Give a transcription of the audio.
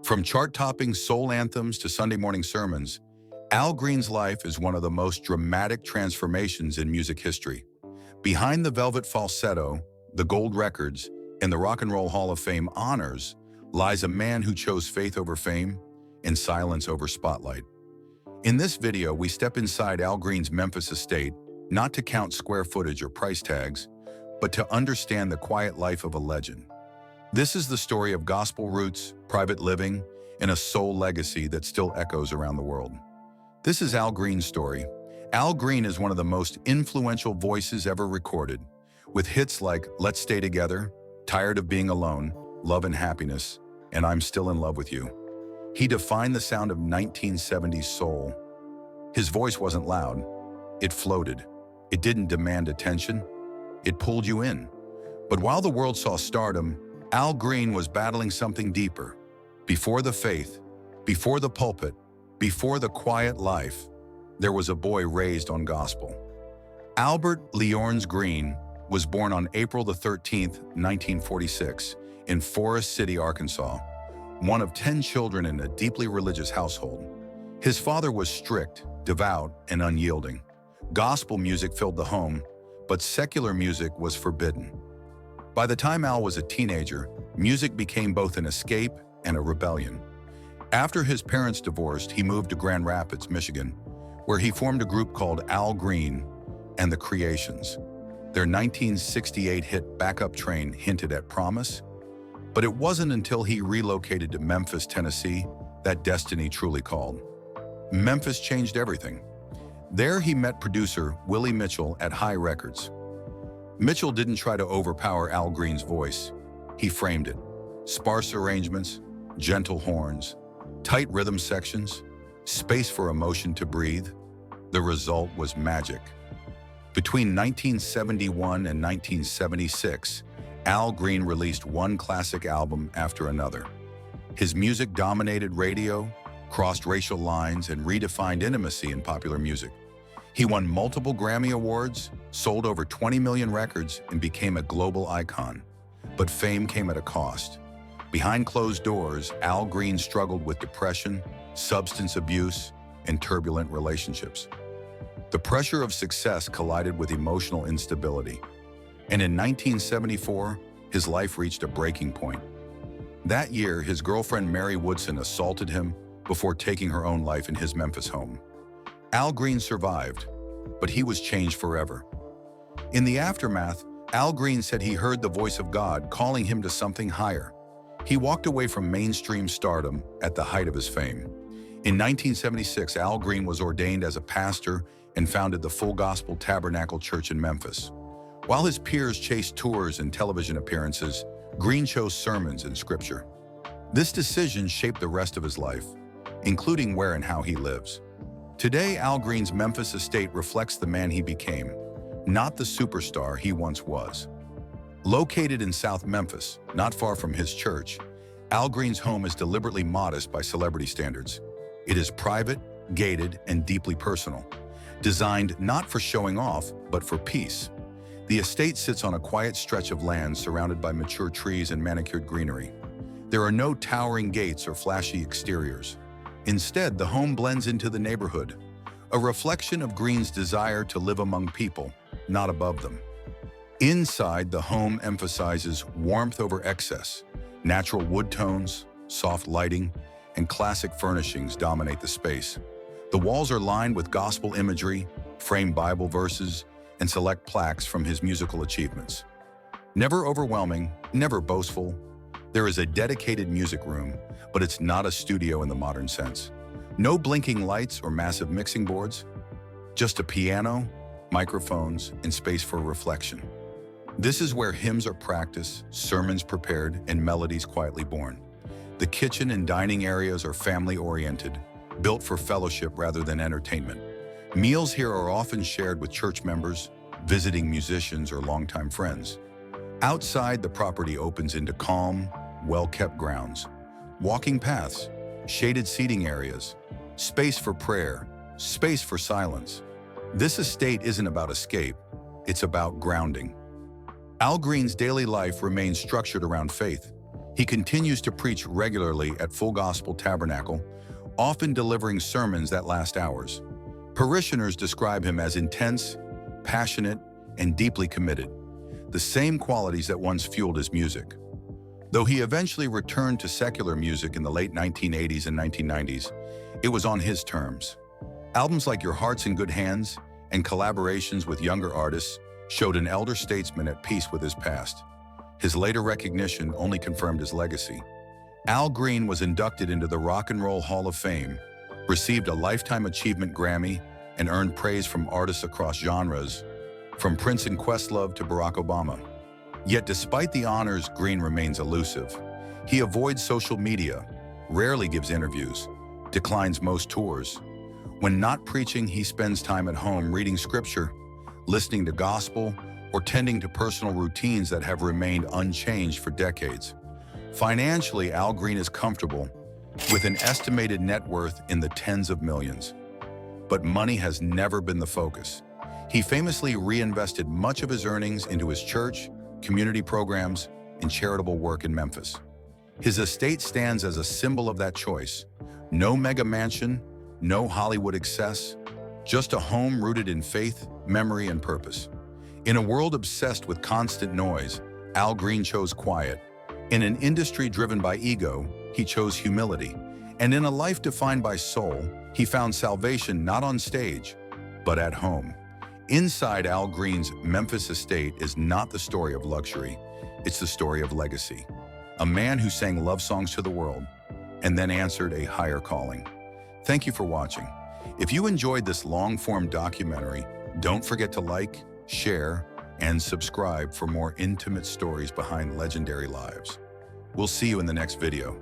From chart-topping soul anthems to Sunday morning sermons, Al Green's life is one of the most dramatic transformations in music history. Behind the velvet falsetto, the gold records, and the Rock and Roll Hall of Fame honors lies a man who chose faith over fame and silence over spotlight. In this video, we step inside Al Green's Memphis estate, not to count square footage or price tags, but to understand the quiet life of a legend. This is the story of gospel roots, private living, and a soul legacy that still echoes around the world. This is Al Green's story. Al Green is one of the most influential voices ever recorded, with hits like Let's Stay Together, Tired of Being Alone, Love and Happiness, and I'm Still in Love with You. He defined the sound of 1970s soul. His voice wasn't loud. It floated. It didn't demand attention. It pulled you in. But while the world saw stardom, Al Green was battling something deeper. Before the faith, before the pulpit, before the quiet life, there was a boy raised on gospel. Albert Leornes Green was born on April the 13th, 1946, in Forest City, Arkansas, one of 10 children in a deeply religious household. His father was strict, devout, and unyielding. Gospel music filled the home, but secular music was forbidden. By the time Al was a teenager, music became both an escape and a rebellion. After his parents divorced, he moved to Grand Rapids, Michigan, where he formed a group called Al Green and the Creations. Their 1968 hit Backup Train hinted at promise, but it wasn't until he relocated to Memphis, Tennessee, that destiny truly called. Memphis changed everything. There he met producer Willie Mitchell at High Records. Mitchell didn't try to overpower Al Green's voice. He framed it. Sparse arrangements, gentle horns, tight rhythm sections, space for emotion to breathe. The result was magic. Between 1971 and 1976, Al Green released one classic album after another. His music dominated radio, crossed racial lines, and redefined intimacy in popular music. He won multiple Grammy Awards, sold over 20 million records, and became a global icon. But fame came at a cost. Behind closed doors, Al Green struggled with depression, substance abuse, and turbulent relationships. The pressure of success collided with emotional instability. And in 1974, his life reached a breaking point. That year, his girlfriend Mary Woodson assaulted him before taking her own life in his Memphis home. Al Green survived, but he was changed forever. In the aftermath, Al Green said he heard the voice of God calling him to something higher. He walked away from mainstream stardom at the height of his fame. In 1976, Al Green was ordained as a pastor and founded the Full Gospel Tabernacle Church in Memphis. While his peers chased tours and television appearances, Green chose sermons and scripture. This decision shaped the rest of his life, including where and how he lives. Today, Al Green's Memphis estate reflects the man he became, not the superstar he once was. Located in South Memphis, not far from his church, Al Green's home is deliberately modest by celebrity standards. It is private, gated, and deeply personal, designed not for showing off, but for peace. The estate sits on a quiet stretch of land surrounded by mature trees and manicured greenery. There are no towering gates or flashy exteriors. Instead, the home blends into the neighborhood, a reflection of Green's desire to live among people, not above them. Inside, the home emphasizes warmth over excess. Natural wood tones, soft lighting, and classic furnishings dominate the space. The walls are lined with gospel imagery, framed Bible verses, and select plaques from his musical achievements. Never overwhelming, never boastful, there is a dedicated music room, but it's not a studio in the modern sense. No blinking lights or massive mixing boards, just a piano, microphones, and space for reflection. This is where hymns are practiced, sermons prepared, and melodies quietly born. The kitchen and dining areas are family-oriented, built for fellowship rather than entertainment. Meals here are often shared with church members, visiting musicians, or longtime friends. Outside, the property opens into calm, well-kept grounds. Walking paths, shaded seating areas, space for prayer, space for silence. This estate isn't about escape, it's about grounding. Al Green's daily life remains structured around faith. He continues to preach regularly at Full Gospel Tabernacle, often delivering sermons that last hours. Parishioners describe him as intense, passionate, and deeply committed, the same qualities that once fueled his music. Though he eventually returned to secular music in the late 1980s and 1990s, it was on his terms. Albums like Your Heart's in Good Hands and collaborations with younger artists showed an elder statesman at peace with his past. His later recognition only confirmed his legacy. Al Green was inducted into the Rock and Roll Hall of Fame, received a Lifetime Achievement Grammy, and earned praise from artists across genres, from Prince and Questlove to Barack Obama. Yet despite the honors, Green remains elusive. He avoids social media, rarely gives interviews, declines most tours. When not preaching, he spends time at home reading scripture, listening to gospel, or tending to personal routines that have remained unchanged for decades. Financially, Al Green is comfortable, with an estimated net worth in the tens of millions. But money has never been the focus. He famously reinvested much of his earnings into his church, community programs, and charitable work in Memphis. His estate stands as a symbol of that choice. No mega mansion, no Hollywood excess, just a home rooted in faith, memory, and purpose. In a world obsessed with constant noise, Al Green chose quiet. In an industry driven by ego, he chose humility. And in a life defined by soul, he found salvation not on stage, but at home. Inside Al Green's Memphis estate is not the story of luxury, it's the story of legacy. A man who sang love songs to the world and then answered a higher calling. Thank you for watching. If you enjoyed this long-form documentary, don't forget to like, share, and subscribe for more intimate stories behind legendary lives. We'll see you in the next video.